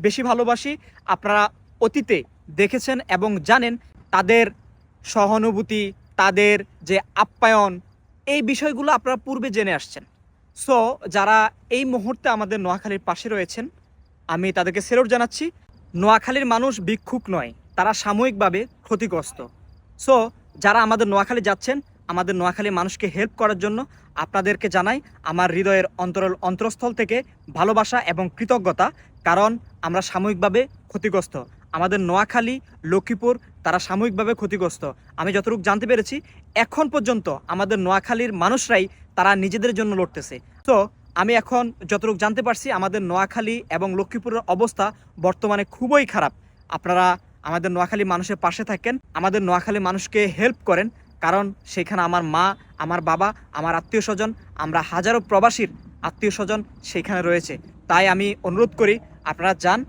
বেশি ভালোবাসি। আপনারা অতীতে দেখেছেন এবং জানেন তাদের সহানুভূতি, তাদের যে আপ্যায়ন, এই বিষয়গুলো আপনারা পূর্বে জেনে আসছেন। সো যারা এই মুহূর্তে আমাদের নোয়াখালীর পাশে রয়েছেন, আমি তাদেরকে সেলুট জানাচ্ছি। নোয়াখালীর মানুষ ভিক্ষুক নয়, তারা সাময়িকভাবে ক্ষতিগ্রস্ত। সো যারা আমাদের নোয়াখালী যাচ্ছেন, আমাদের নোয়াখালীর মানুষকে হেল্প করার জন্য আপনাদেরকে জানাই আমার হৃদয়ের অন্তরস্থল থেকে ভালোবাসা এবং কৃতজ্ঞতা। কারণ আমরা সাময়িকভাবে ক্ষতিগ্রস্ত। আমাদের নোয়াখালী, লক্ষ্মীপুর তারা সাময়িকভাবে ক্ষতিগ্রস্ত। আমি যতটুকু জানতে পেরেছি এখন পর্যন্ত আমাদের নোয়াখালীর মানুষরাই তারা নিজেদের জন্য লড়তেছে। তো আমি এখন যতটুকু জানতে পারছি আমাদের নোয়াখালী এবং লক্ষ্মীপুরের অবস্থা বর্তমানে খুবই খারাপ। আপনারা আমাদের নোয়াখালী মানুষের পাশে থাকেন, আমাদের নোয়াখালী মানুষকে হেল্প করেন। কারণ সেখানে আমার মা, আমার বাবা, আমার আত্মীয় স্বজন, আমরা হাজারো প্রবাসীর আত্মীয় স্বজন সেখানে রয়েছে। তাই আমি অনুরোধ করি আপনারা যান।